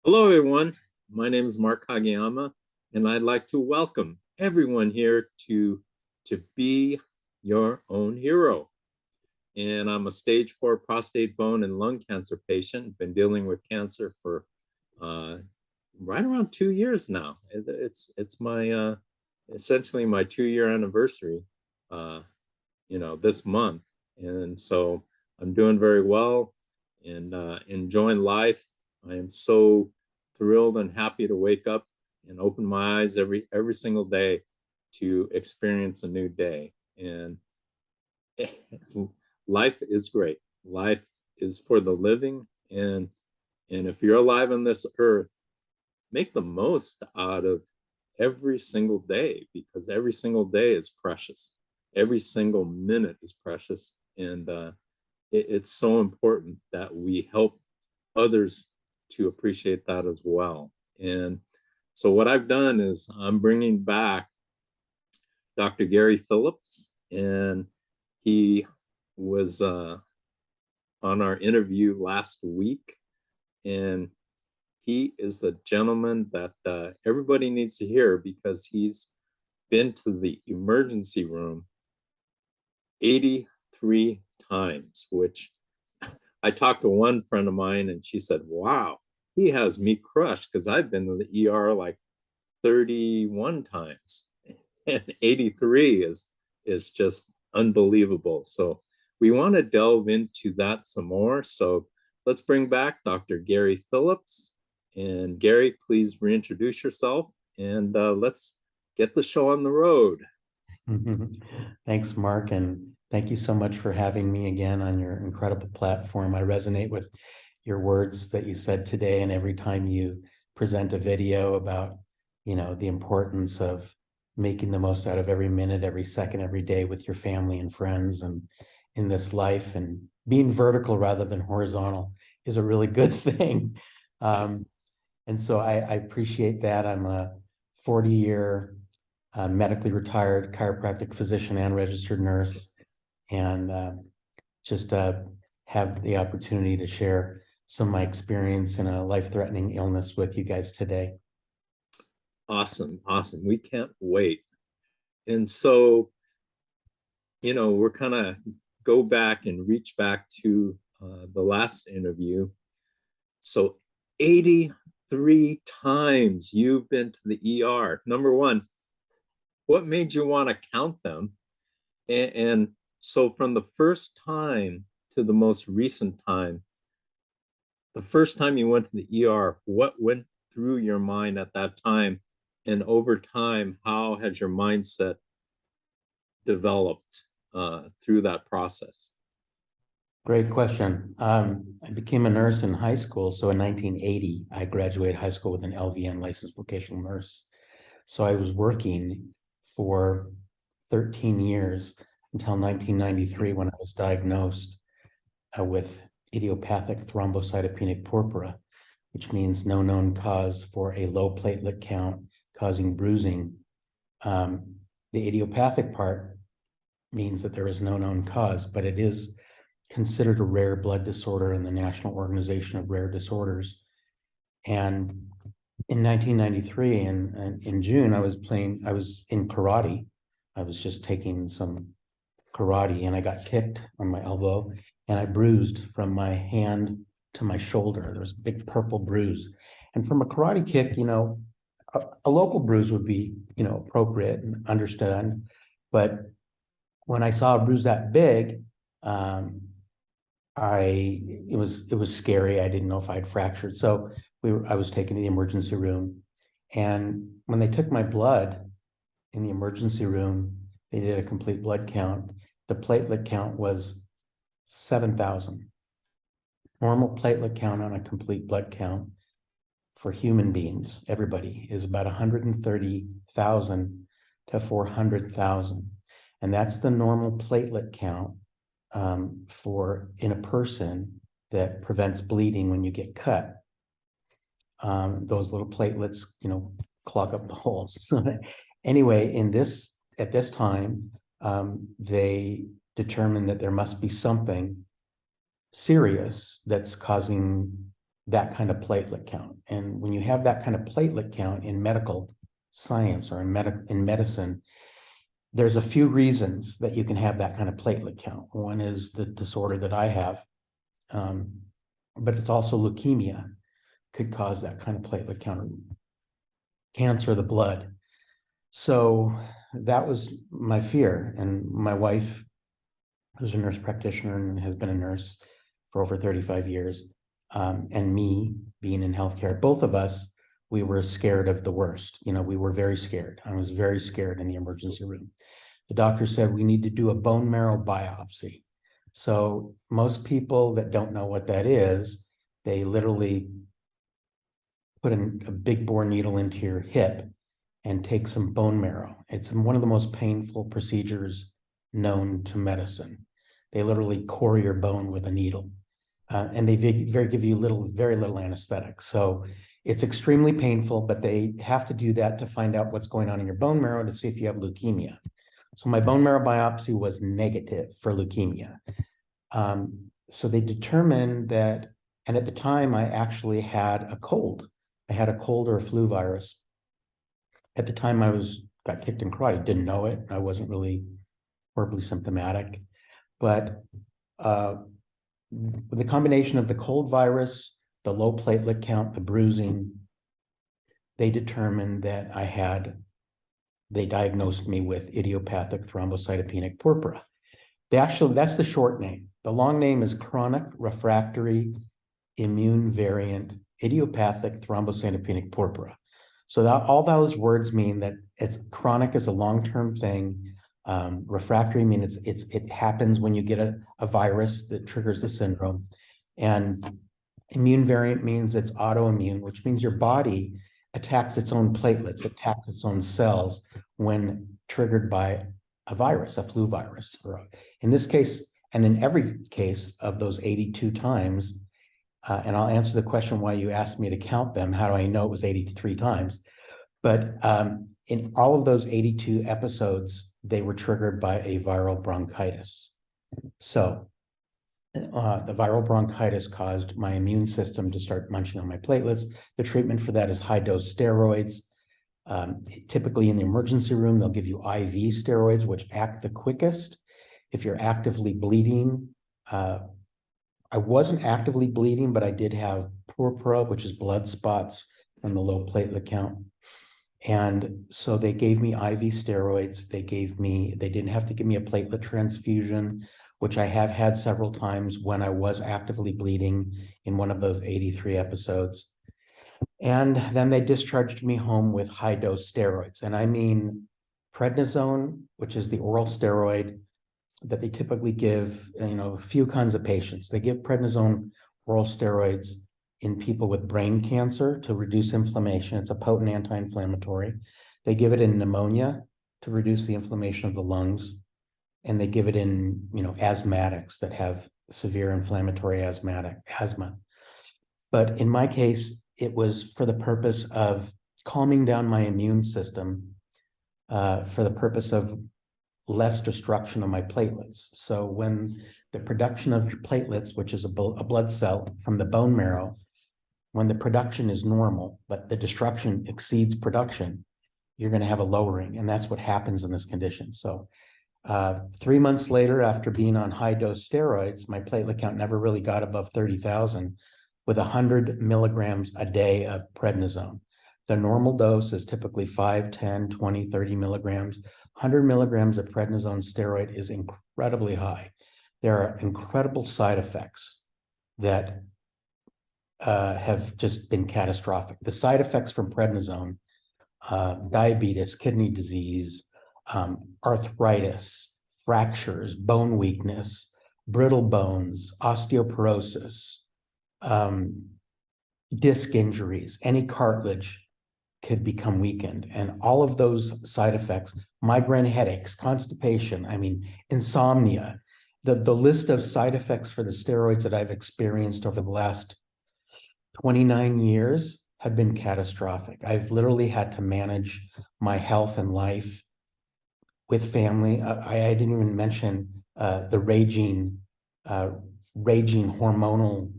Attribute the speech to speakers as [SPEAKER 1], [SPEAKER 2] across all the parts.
[SPEAKER 1] Hello, everyone. My name is Mark Kageyama, and I'd like to welcome everyone here to be your own hero. And I'm a stage 4 prostate, bone, and lung cancer patient. Been dealing with cancer for uh, right around 2 years now. It's my essentially my 2 year anniversary. Uh, this month, and so I'm doing very well and enjoying life. I am so thrilled and happy to wake up and open my eyes every single day to experience a new day. And life is great. Life is for the living, and if you're alive on this earth, make the most out of every single day, because every single day is precious. Every single minute is precious. And it's so important that we help others to appreciate that as well. And so, what I've done is I'm bringing back Dr. Gary Phillips, and he was on our interview last week. And he is the gentleman that everybody needs to hear, because he's been to the emergency room 83 times, which I talked to one friend of mine and she said, wow, he has me crushed, because I've been to the ER like 31 times, and 83 is just unbelievable. So we want to delve into that some more. So let's bring back Dr. Gary Phillips. And Gary, please reintroduce yourself, and let's get the show on the road.
[SPEAKER 2] Thanks, Mark, and thank you so much for having me again on your incredible platform. I resonate with your words that you said today, and every time you present a video about, the importance of making the most out of every minute, every second, every day with your family and friends and in this life, and being vertical rather than horizontal is a really good thing. And so I appreciate that. I'm a 40-year medically retired chiropractic physician and registered nurse, and just have the opportunity to share some of my experience in a life-threatening illness with you guys today.
[SPEAKER 1] Awesome, awesome. We can't wait. And so, we're kind of go back and reach back to the last interview. So 83 times you've been to the ER. Number one, what made you want to count them? And so from the first time to the most recent time, the first time you went to the ER, what went through your mind at that time? And over time, how has your mindset developed through that process?
[SPEAKER 2] Great question. I became a nurse in high school. So in 1980, I graduated high school with an LVN, licensed vocational nurse. So I was working for 13 years until 1993, when I was diagnosed with idiopathic thrombocytopenic purpura, which means no known cause for a low platelet count causing bruising. The idiopathic part means that there is no known cause, but it is considered a rare blood disorder in the National Organization of Rare Disorders. And in 1993, in June, I was in karate. I was just taking some karate, and I got kicked on my elbow, and I bruised from my hand to my shoulder. There was a big purple bruise. And from a karate kick, a local bruise would be, appropriate and understood. But when I saw a bruise that big, it was scary. I didn't know if I'd fractured. So I was taken to the emergency room. And when they took my blood in the emergency room, they did a complete blood count. The platelet count was 7,000. Normal platelet count on a complete blood count for human beings, everybody, is about 130,000 to 400,000. And that's the normal platelet count for in a person that prevents bleeding when you get cut. Those little platelets, clog up the holes. Anyway, at this time, they determined that there must be something serious that's causing that kind of platelet count. And when you have that kind of platelet count in medical science or in medicine, there's a few reasons that you can have that kind of platelet count. One is the disorder that I have, but it's also leukemia could cause that kind of platelet count, cancer of the blood. So that was my fear. And my wife, who's a nurse practitioner and has been a nurse for over 35 years, and me being in healthcare, both of us, we were scared of the worst. We were very scared. I was very scared in the emergency room. The doctor said we need to do a bone marrow biopsy. So most people that don't know what that is, they literally put a big bore needle into your hip and take some bone marrow. It's one of the most painful procedures known to medicine. They literally core your bone with a needle, and they give you very little anesthetic. So it's extremely painful, but they have to do that to find out what's going on in your bone marrow to see if you have leukemia. So my bone marrow biopsy was negative for leukemia. So they determined that, and at the time I actually had a cold. I had a cold or a flu virus. At the time I got kicked in karate, didn't know it. I wasn't really horribly symptomatic, but the combination of the cold virus, the low platelet count, the bruising, they determined that they diagnosed me with idiopathic thrombocytopenic purpura. That's the short name. The long name is chronic refractory immune variant idiopathic thrombocytopenic purpura. So all those words mean that it's chronic is a long-term thing. Refractory means it happens when you get a virus that triggers the syndrome. And immune variant means it's autoimmune, which means your body attacks its own platelets, attacks its own cells when triggered by a virus, a flu virus. Or in this case, and in every case of those 82 times, and I'll answer the question why you asked me to count them. How do I know it was 83 times? But in all of those 82 episodes, they were triggered by a viral bronchitis. So the viral bronchitis caused my immune system to start munching on my platelets. The treatment for that is high-dose steroids. Typically in the emergency room, they'll give you IV steroids, which act the quickest. If you're actively bleeding, I wasn't actively bleeding, but I did have purpura, which is blood spots from the low platelet count. And so they gave me IV steroids. They didn't have to give me a platelet transfusion, which I have had several times when I was actively bleeding in one of those 83 episodes. And then they discharged me home with high-dose steroids. And I mean prednisone, which is the oral steroid that they typically give, a few kinds of patients. They give prednisone oral steroids in people with brain cancer to reduce inflammation. It's a potent anti-inflammatory. They give it in pneumonia to reduce the inflammation of the lungs. And they give it in, asthmatics that have severe inflammatory asthma. But in my case, it was for the purpose of calming down my immune system, for the purpose of less destruction of my platelets. So when the production of your platelets, which is a blood cell from the bone marrow, when the production is normal, but the destruction exceeds production, you're going to have a lowering. And that's what happens in this condition. So 3 months later, after being on high-dose steroids, my platelet count never really got above 30,000 with 100 milligrams a day of prednisone. The normal dose is typically 5, 10, 20, 30 milligrams. 100 milligrams of prednisone steroid is incredibly high. There are incredible side effects that have just been catastrophic. The side effects from prednisone, diabetes, kidney disease, arthritis, fractures, bone weakness, brittle bones, osteoporosis, disc injuries, any cartilage could become weakened. And all of those side effects, migraine headaches, constipation, insomnia, the list of side effects for the steroids that I've experienced over the last 29 years have been catastrophic. I've literally had to manage my health and life with family. I didn't even mention the raging hormonal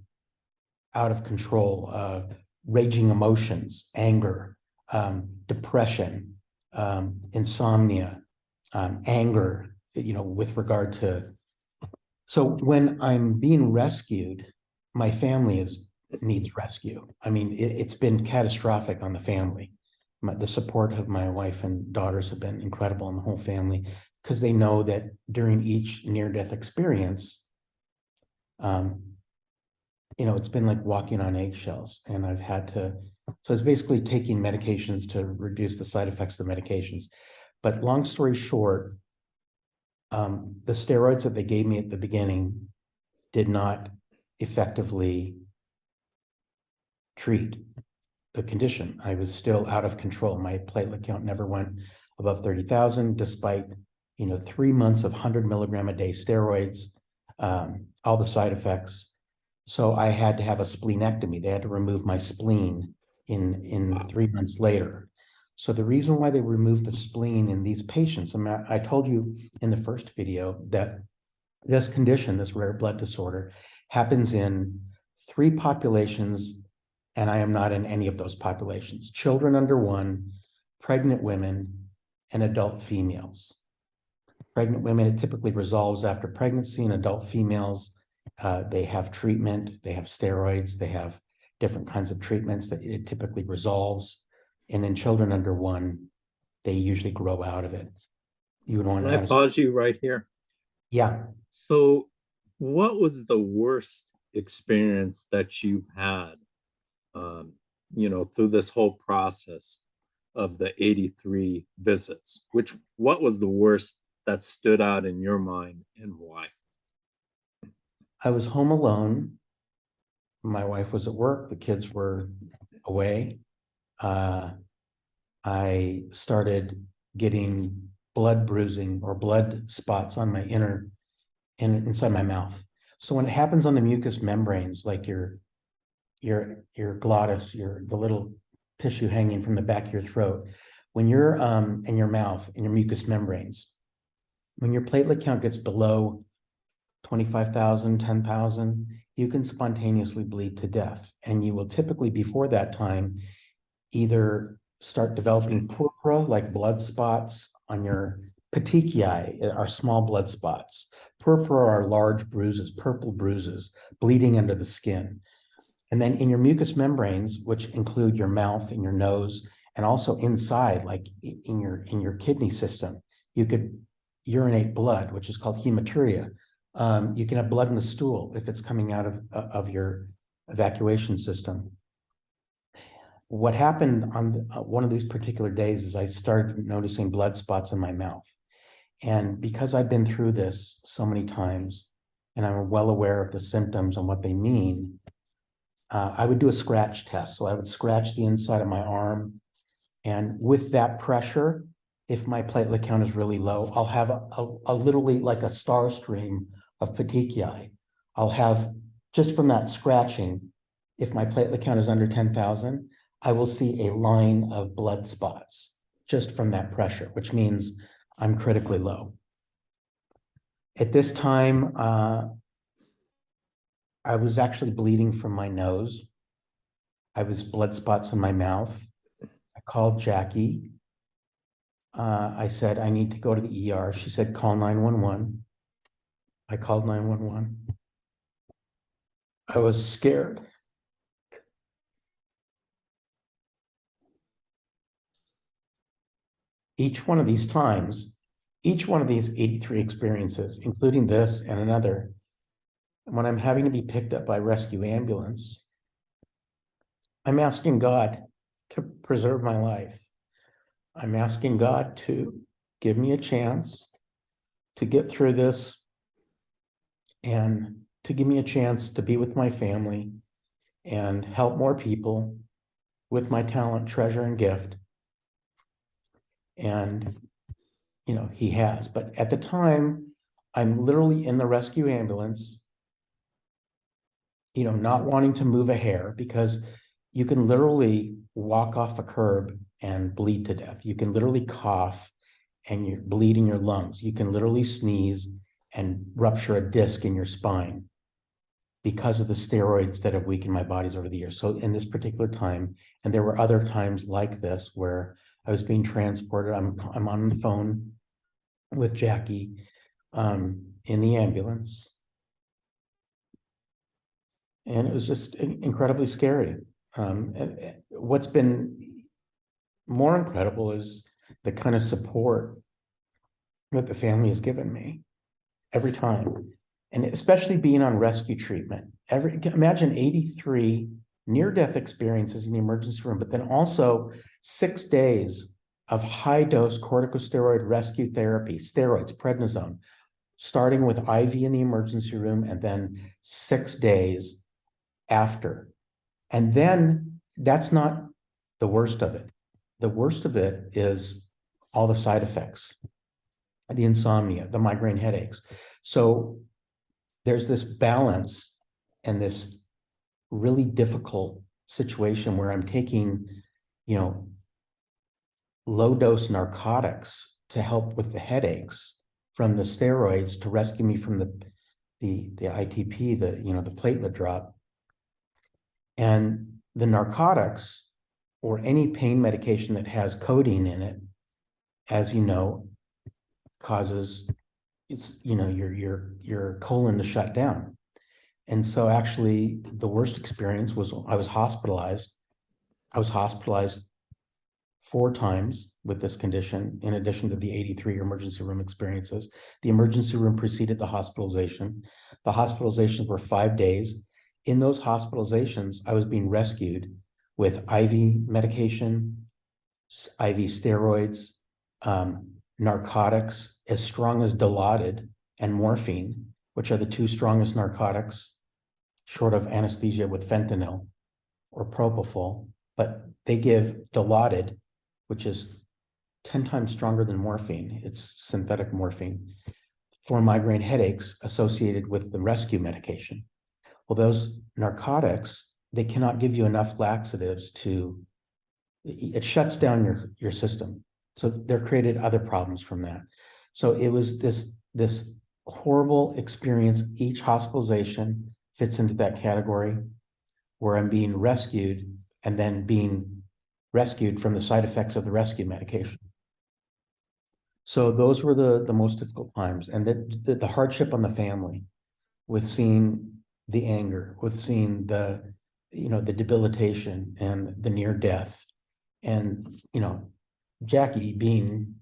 [SPEAKER 2] out of control, raging emotions, anger, depression, insomnia, anger, with regard to. So when I'm being rescued, my family needs rescue. I mean, it's been catastrophic on the family. The support of my wife and daughters have been incredible in the whole family, because they know that during each near-death experience, it's been like walking on eggshells, and I've had to. So it's basically taking medications to reduce the side effects of the medications. But long story short, the steroids that they gave me at the beginning did not effectively treat the condition. I was still out of control. My platelet count never went above 30,000, despite 3 months of 100 milligram a day steroids, all the side effects. So I had to have a splenectomy. They had to remove my spleen in 3 months later. So the reason why they removed the spleen in these patients, I told you in the first video that this condition, this rare blood disorder, happens in 3 populations, and I am not in any of those populations: children under 1, pregnant women, and adult females. Pregnant women, it typically resolves after pregnancy. In adult females, they have treatment, they have steroids, they have different kinds of treatments that it typically resolves. And in children under 1, they usually grow out of it. You would want
[SPEAKER 1] Can
[SPEAKER 2] to
[SPEAKER 1] I
[SPEAKER 2] have.
[SPEAKER 1] pause you right here?
[SPEAKER 2] Yeah.
[SPEAKER 1] So, what was the worst experience that you've had, through this whole process of the 83 visits? What was the worst that stood out in your mind, and why?
[SPEAKER 2] I was home alone. My wife was at work. The kids were away. I started getting blood bruising or blood spots on my inside my mouth. So when it happens on the mucous membranes, like your glottis, the little tissue hanging from the back of your throat, when you're in your mouth, in your mucous membranes, when your platelet count gets below 25,000, 10,000, you can spontaneously bleed to death. And you will typically, before that time, either start developing purpura, like blood spots on your petechiae, are small blood spots. Purpura are large bruises, purple bruises, bleeding under the skin. And then in your mucous membranes, which include your mouth and your nose, and also inside, like in your kidney system, you could urinate blood, which is called hematuria. You can have blood in the stool if it's coming out of your evacuation system. What happened on one of these particular days is I started noticing blood spots in my mouth. And because I've been through this so many times, and I'm well aware of the symptoms and what they mean, I would do a scratch test. So I would scratch the inside of my arm. And with that pressure, if my platelet count is really low, I'll have a literally like a star stream of petechiae. I'll have, just from that scratching, if my platelet count is under 10,000, I will see a line of blood spots just from that pressure, which means I'm critically low. At this time, I was actually bleeding from my nose. I was blood spots in my mouth. I called Jackie. I said, I need to go to the ER. She said, call 911. I called 911. I was scared. Each one of these times, each one of these 83 experiences, including this and another, when I'm having to be picked up by rescue ambulance, I'm asking God to preserve my life. I'm asking God to give me a chance to get through this and to give me a chance to be with my family and help more people with my talent, treasure, and gift. And, he has. But at the time, I'm literally in the rescue ambulance, not wanting to move a hair, because you can literally walk off a curb and bleed to death. You can literally cough and you bleed in your lungs. You can literally sneeze and rupture a disc in your spine. because of the steroids that have weakened my bodies over the years. So in this particular time, and there were other times like this where I was being transported, I'm on the phone with Jackie in the ambulance. And it was just incredibly scary. What's been more incredible is the kind of support that the family has given me every time. And especially being on rescue treatment. Imagine 83 near-death experiences in the emergency room, but then also 6 days of high-dose corticosteroid rescue therapy, steroids, prednisone, starting with IV in the emergency room and then 6 days after. And then that's not the worst of it. The worst of it is all the side effects, the insomnia, the migraine headaches. So there's this balance and this really difficult situation where I'm taking, low dose narcotics to help with the headaches from the steroids to rescue me from the ITP, the platelet drop. And the narcotics or any pain medication that has codeine in it, as you know, causes your colon to shut down. And so actually the worst experience was I was hospitalized. I was hospitalized 4 times with this condition, in addition to the 83 emergency room experiences. The emergency room preceded the hospitalization. The hospitalizations were 5 days. In those hospitalizations, I was being rescued with IV medication, IV steroids, narcotics as strong as Dilaudid and morphine, which are the 2 strongest narcotics, short of anesthesia with fentanyl or propofol, but they give Dilaudid, which is 10 times stronger than morphine. It's synthetic morphine for migraine headaches associated with the rescue medication. Well, those narcotics, they cannot give you enough laxatives it shuts down your system. So there created other problems from that. So it was this horrible experience. Each hospitalization fits into that category where I'm being rescued and then being rescued from the side effects of the rescue medication. So those were the most difficult times, and the hardship on the family with seeing the anger, with seeing the debilitation and the near death, and Jackie being,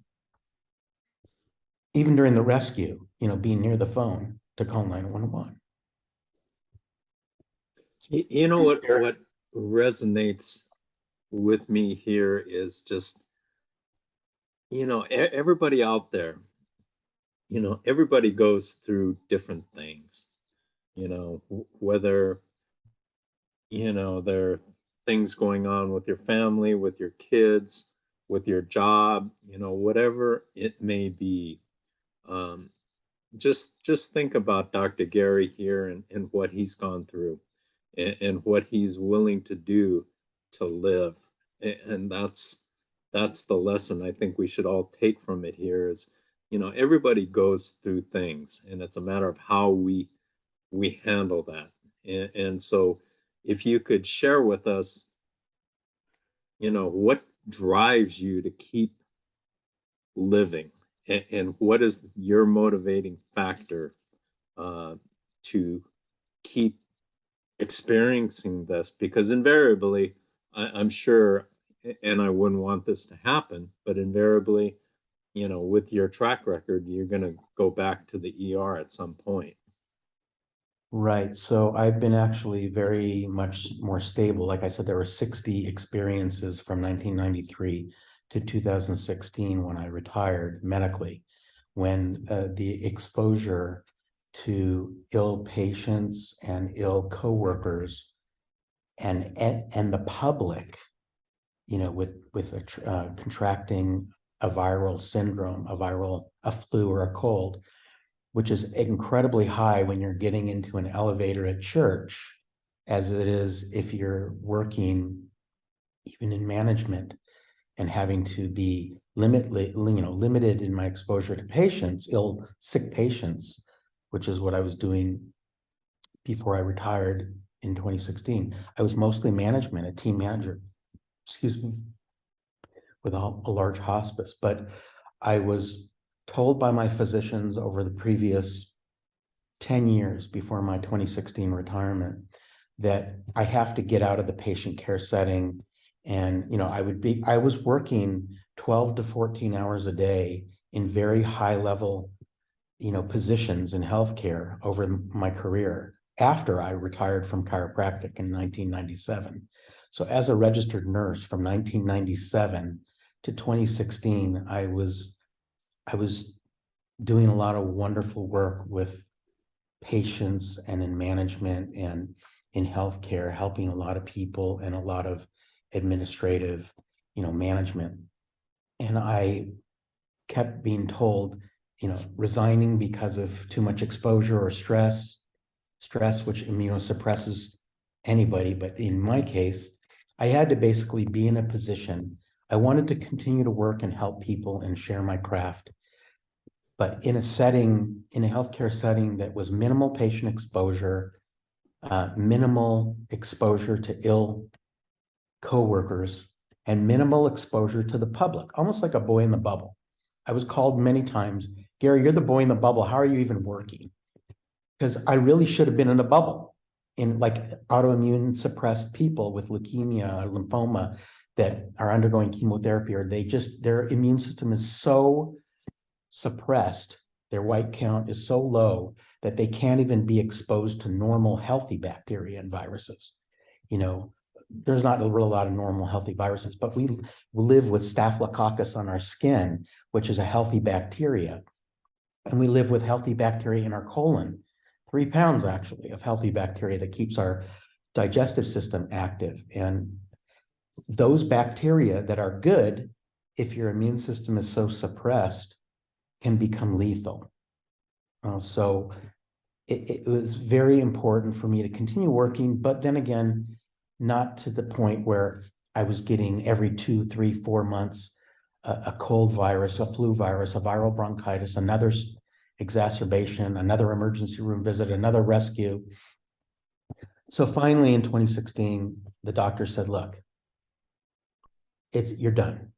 [SPEAKER 2] even during the rescue, being near the phone to call 911.
[SPEAKER 1] You know what resonates with me here is just, everybody out there, everybody goes through different things, whether, there are things going on with your family, with your kids, with your job, whatever it may be. Just think about Dr. Gary here and what he's gone through and what he's willing to do to live. And that's the lesson I think we should all take from it here is, everybody goes through things, and it's a matter of how we handle that. And so if you could share with us, what drives you to keep living, and what is your motivating factor to keep experiencing this? Because invariably, I'm sure, and I wouldn't want this to happen, but invariably, with your track record, you're going to go back to the ER at some point.
[SPEAKER 2] Right. So I've been actually very much more stable. Like I said, there were 60 experiences from 1993 to 2016 when I retired medically, when the exposure to ill patients and ill coworkers and the public, with contracting a viral syndrome, a flu or a cold, which is incredibly high when you're getting into an elevator at church, as it is if you're working even in management and having to be limited in my exposure to patients, sick patients, which is what I was doing before I retired in 2016. I was mostly management, a team manager, excuse me, with a large hospice. But I was told by my physicians over the previous 10 years before my 2016 retirement that I have to get out of the patient care setting. And, I was working 12 to 14 hours a day in very high level, positions in healthcare over my career after I retired from chiropractic in 1997. So as a registered nurse from 1997 to 2016, I was doing a lot of wonderful work with patients and in management and in healthcare, helping a lot of people and a lot of administrative, management. And I kept being told, resigning because of too much exposure or stress, which immunosuppresses anybody. But in my case, I had to basically be in a position. I wanted to continue to work and help people and share my craft, but in a healthcare setting that was minimal patient exposure, minimal exposure to ill coworkers, and minimal exposure to the public, almost like a boy in the bubble. I was called many times, Gary, you're the boy in the bubble. How are you even working? Because I really should have been in a bubble in like autoimmune suppressed people with leukemia or lymphoma that are undergoing chemotherapy, or their immune system is so suppressed, their white count is so low that they can't even be exposed to normal healthy bacteria and viruses. There's not a real lot of normal healthy viruses, but we live with staphylococcus on our skin, which is a healthy bacteria. And we live with healthy bacteria in our colon, 3 pounds actually of healthy bacteria that keeps our digestive system active. And those bacteria that are good, if your immune system is so suppressed, can become lethal. So it was very important for me to continue working, but then again, not to the point where I was getting every 2, 3, 4 months a cold virus, a flu virus, a viral bronchitis, another exacerbation, another emergency room visit, another rescue. So finally in 2016, the doctor said, look, you're done.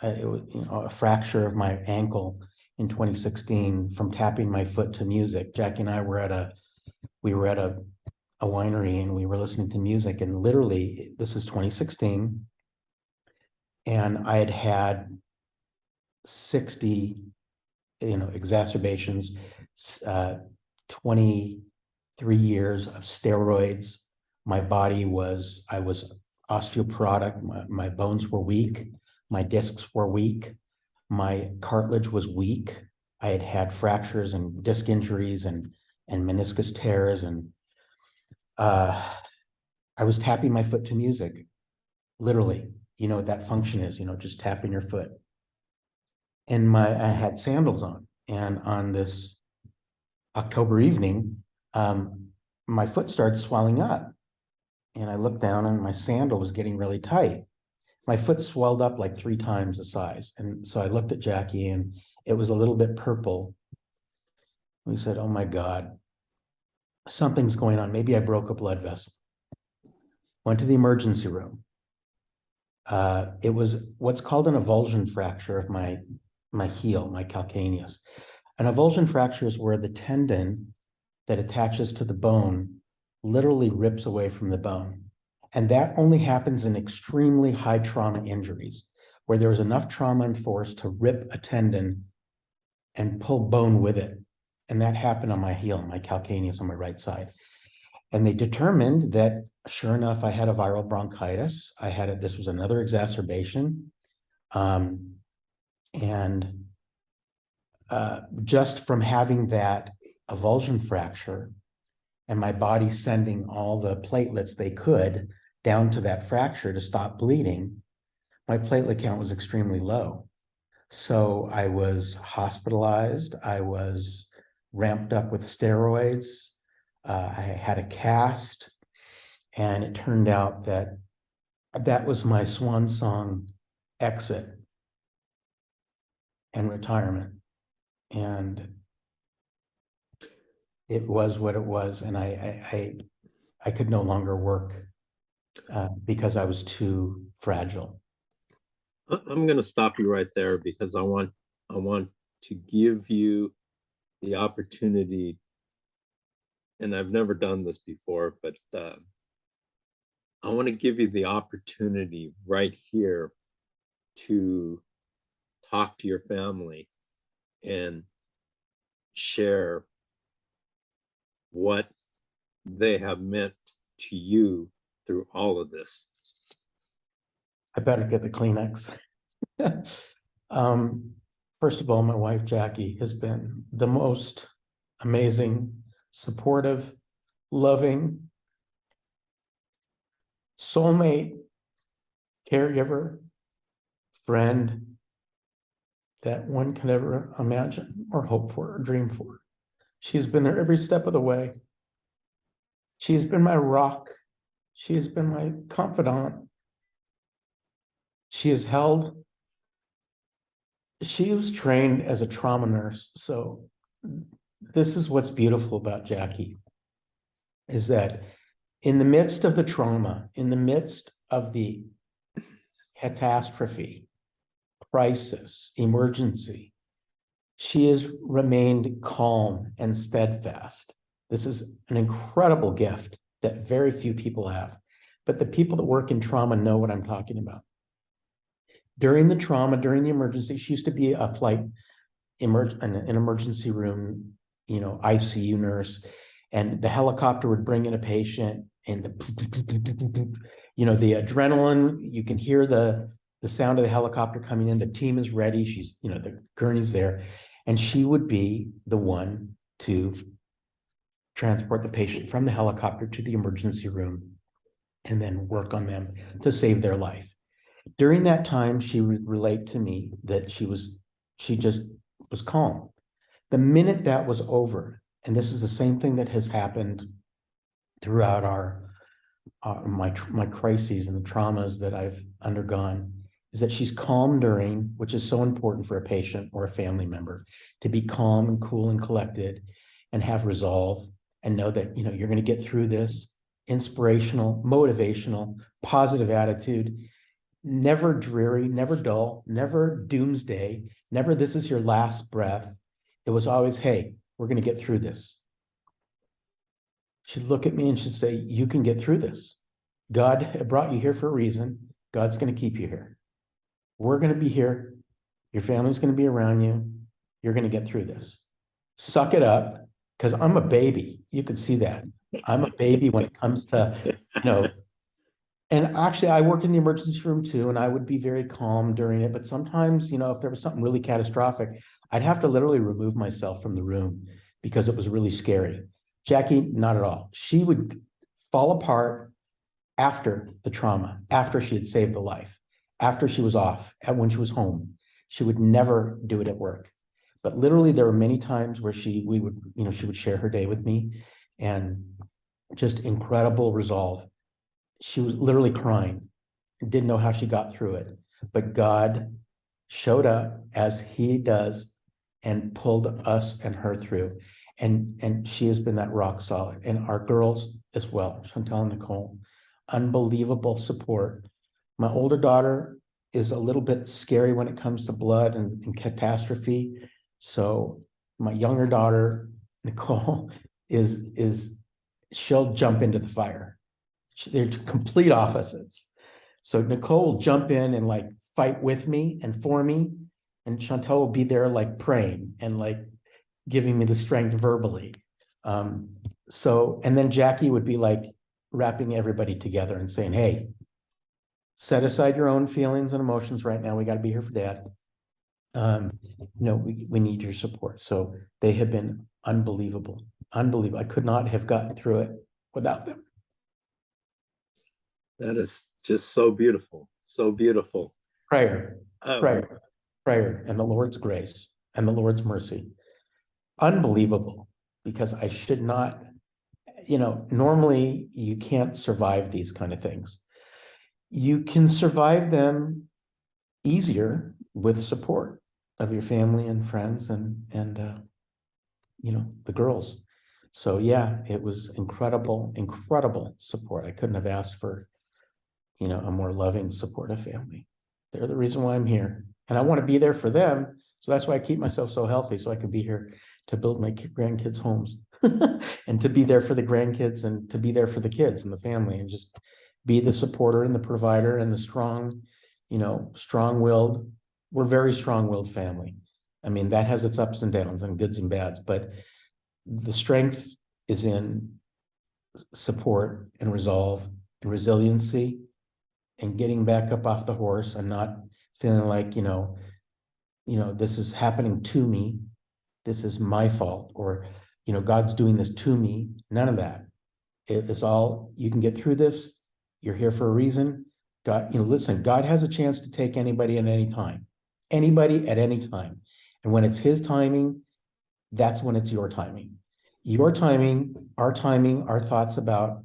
[SPEAKER 2] It was a fracture of my ankle in 2016 from tapping my foot to music. Jackie and I were at a winery and we were listening to music, and literally this is 2016, and I had 60 exacerbations, 23 years of steroids. I was osteoporotic. My bones were weak. My discs were weak. My cartilage was weak. I had had fractures and disc injuries and meniscus tears, and I was tapping my foot to music, literally. You know what that function is, just tapping your foot. And I had sandals on, and on this October evening, my foot started swelling up, and I looked down and my sandal was getting really tight. My foot swelled up like 3 times the size. And so I looked at Jackie and it was a little bit purple. We said, oh my God, something's going on. Maybe I broke a blood vessel. Went to the emergency room. It was what's called an avulsion fracture of my heel, my calcaneus. An avulsion fracture is where the tendon that attaches to the bone literally rips away from the bone. And that only happens in extremely high trauma injuries, where there was enough trauma and force to rip a tendon and pull bone with it. And that happened on my heel, my calcaneus on my right side. And they determined that, sure enough, I had a viral bronchitis. This was another exacerbation. Just from having that avulsion fracture and my body sending all the platelets they could down to that fracture to stop bleeding, my platelet count was extremely low. So I was hospitalized. I was ramped up with steroids. I had a cast, and it turned out that was my swan song exit and retirement. And it was what it was, and I could no longer work because I was too fragile.
[SPEAKER 1] I'm going to stop you right there because I want to give you the opportunity, and I've never done this before, but I want to give you the opportunity right here to talk to your family and share what they have meant to you through all of this.
[SPEAKER 2] I better get the Kleenex. um, First of all, my wife Jackie has been the most amazing, supportive, loving, soulmate, caregiver, friend that one could ever imagine or hope for or dream for. She has been there every step of the way. She has been my rock. She has been my confidant. She has held, she was trained as a trauma nurse. So this is what's beautiful about Jackie, is that in the midst of the trauma, in the midst of the catastrophe, crisis, emergency, she has remained calm and steadfast. This is an incredible gift that very few people have, but the people that work in trauma know what I'm talking about. During the trauma, during the emergency, she used to be a an emergency room, ICU nurse, and the helicopter would bring in a patient, and the adrenaline, you can hear the sound of the helicopter coming in. The team is ready. She's, the gurney's there, and she would be the one to transport the patient from the helicopter to the emergency room and then work on them to save their life. During that time, she would relate to me that she just was calm. The minute that was over, and this is the same thing that has happened throughout my crises and the traumas that I've undergone, is that she's calm during, which is so important for a patient or a family member, to be calm and cool and collected and have resolve and know that, you're going to get through this. Inspirational, motivational, positive attitude, never dreary, never dull, never doomsday, never this is your last breath. It was always, hey, we're going to get through this. She'd look at me and she'd say, you can get through this. God brought you here for a reason. God's going to keep you here. We're going to be here. Your family's going to be around you. You're going to get through this. Suck it up, because I'm a baby. You could see that. I'm a baby when it comes to, and actually I worked in the emergency room too, and I would be very calm during it. But sometimes, if there was something really catastrophic, I'd have to literally remove myself from the room because it was really scary. Jackie, not at all. She would fall apart after the trauma, after she had saved a life, after she was off, when she was home. She would never do it at work. But literally there were many times where she would share her day with me, and just incredible resolve. She was literally crying, didn't know how she got through it, but God showed up as he does and pulled us and her through. And she has been that rock solid, and our girls as well, Chantal and Nicole, unbelievable support. My older daughter is a little bit scary when it comes to blood and catastrophe. So my younger daughter, Nicole, is she'll jump into the fire. They're complete opposites. So Nicole will jump in and like fight with me and for me, and Chantal will be there like praying and like giving me the strength verbally. And then Jackie would be like wrapping everybody together and saying, hey, set aside your own feelings and emotions right now. We got to be here for Dad. We need your support. So they have been unbelievable. I could not have gotten through it without them.
[SPEAKER 1] That is just so beautiful. So beautiful.
[SPEAKER 2] Prayer, and the Lord's grace and the Lord's mercy. Unbelievable, because I should not, normally you can't survive these kind of things. You can survive them easier with support of your family and friends and the girls. So yeah, it was incredible, incredible support. I couldn't have asked for, a more loving, supportive family. They're the reason why I'm here. And I want to be there for them. So that's why I keep myself so healthy, so I can be here to build my grandkids' homes and to be there for the grandkids and to be there for the kids and the family and just be the supporter and the provider and the strong, strong-willed. We're very strong-willed family. I mean, that has its ups and downs and goods and bads, but the strength is in support and resolve and resiliency and getting back up off the horse and not feeling like, this is happening to me. This is my fault, or, God's doing this to me. None of that. It is all, you can get through this. You're here for a reason. God, listen, God has a chance to take anybody at any time, anybody at any time. And when it's his timing, that's when it's your timing. Your timing, our thoughts about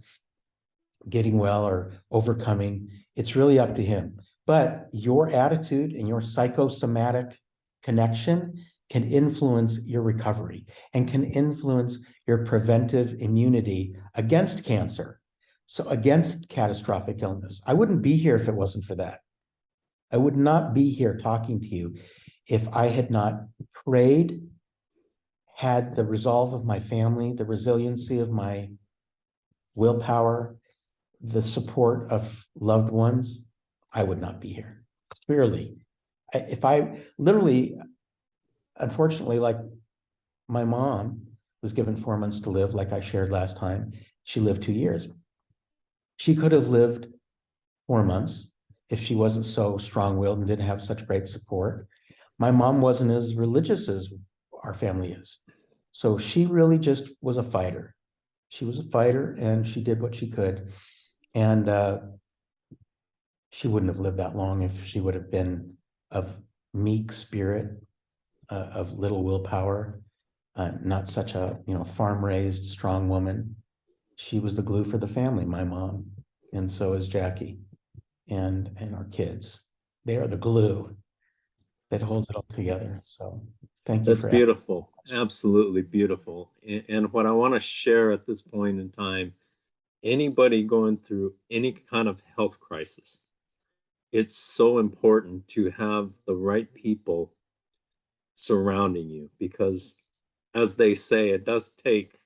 [SPEAKER 2] getting well or overcoming, it's really up to him. But your attitude and your psychosomatic connection can influence your recovery and can influence your preventive immunity against cancer. So against catastrophic illness. I wouldn't be here if it wasn't for that. I would not be here talking to you if I had not prayed, had the resolve of my family, the resiliency of my willpower, the support of loved ones, I would not be here. Clearly, if I literally, unfortunately, like my mom was given 4 months to live, like I shared last time, she lived 2 years. She could have lived 4 months if she wasn't so strong-willed and didn't have such great support. My mom wasn't as religious as our family is. So she really just was a fighter. She was a fighter and she did what she could. And she wouldn't have lived that long if she would have been of meek spirit, of little willpower, not such a farm-raised strong woman. She was the glue for the family, my mom, and so is Jackie, and our kids. They are the glue that holds it all together. So thank you
[SPEAKER 1] That's
[SPEAKER 2] for asking.
[SPEAKER 1] beautiful. Absolutely beautiful. And what I want to share at this point in time, anybody going through any kind of health crisis, it's so important to have the right people surrounding you because, as they say, it does take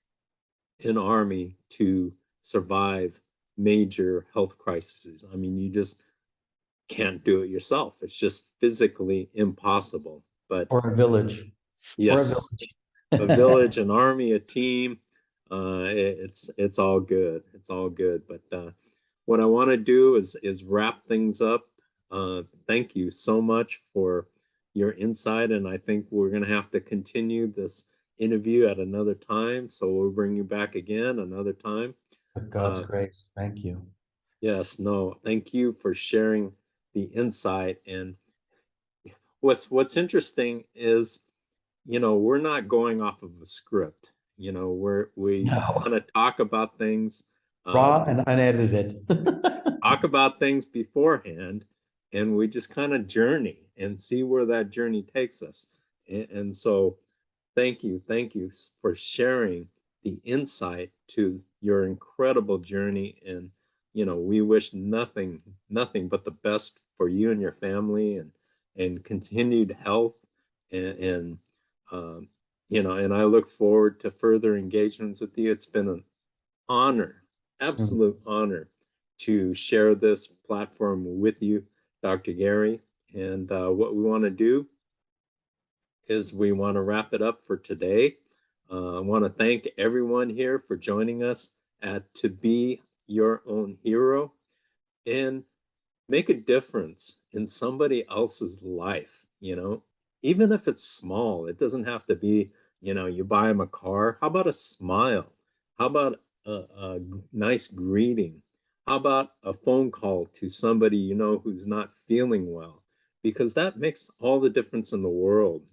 [SPEAKER 1] an army to survive major health crises. I mean, you just can't do it yourself. It's just physically impossible. But
[SPEAKER 2] Or a village, or a
[SPEAKER 1] yes, a
[SPEAKER 2] village.
[SPEAKER 1] village, an army, a team, it's all good. It's all good. But what I want to do is wrap things up. Thank you so much for your insight, and I think we're going to have to continue this interview at another time. So we'll bring you back again another time.
[SPEAKER 2] With God's
[SPEAKER 1] Uh,
[SPEAKER 2] grace, thank you.
[SPEAKER 1] yes, no, thank you for sharing the insight. And what's interesting is, we're not going off of a script. We
[SPEAKER 2] No,
[SPEAKER 1] kind of talk about things,
[SPEAKER 2] raw and unedited.
[SPEAKER 1] talk about things beforehand, and we just kind of journey and see where that journey takes us. And so, thank you for sharing the insight to your incredible journey. And we wish nothing but the best for you and your family, and continued health, and um, and I look forward to further engagements with you. It's been an honor, absolute honor, to share this platform with you, Dr. Gary. And what we want to do is we want to wrap it up for today. I want to thank everyone here for joining us at To Be Your Own Hero, and make a difference in somebody else's life, even if it's small. It doesn't have to be, you buy them a car. How about a smile? How about a nice greeting? How about a phone call to somebody who's not feeling well? Because that makes all the difference in the world.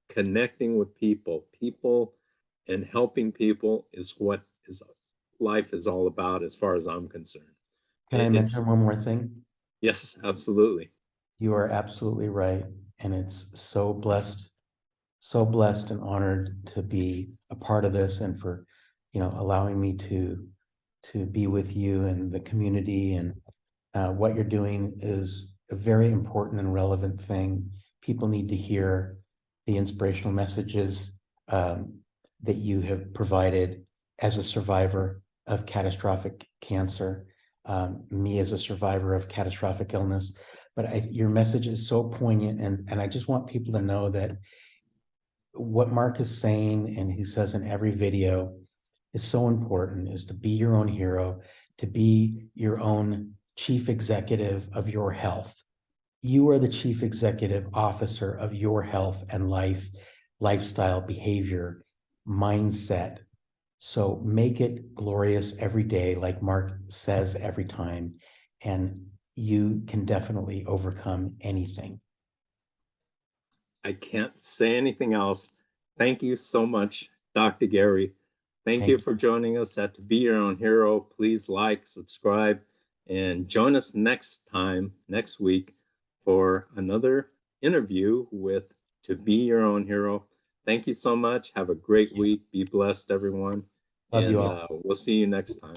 [SPEAKER 1] Connecting with people and helping people is what is life is all about, as far as I'm concerned.
[SPEAKER 2] Can I
[SPEAKER 1] It's
[SPEAKER 2] mention one more thing?
[SPEAKER 1] Yes, absolutely.
[SPEAKER 2] You are absolutely right. And it's so blessed and honored to be a part of this and for allowing me to be with you and the community. And what you're doing is a very important and relevant thing. People need to hear the inspirational messages that you have provided as a survivor of catastrophic cancer, me as a survivor of catastrophic illness. But your message is so poignant, and I just want people to know that what Mark is saying, and he says in every video, is so important, is to be your own hero, to be your own chief executive of your health. You are the chief executive officer of your health and lifestyle, behavior, mindset. So make it glorious every day, like Mark says every time, and you can definitely overcome anything.
[SPEAKER 1] I can't say anything else. Thank you so much, Dr. Gary. Thank you
[SPEAKER 2] Thank
[SPEAKER 1] for joining us at To Be Your Own Hero. Please like, subscribe, and join us next week, for another interview with To Be Your Own Hero. Thank you so much. Have a great week. Be blessed, everyone.
[SPEAKER 2] Love you
[SPEAKER 1] And
[SPEAKER 2] all.
[SPEAKER 1] we'll see you next time.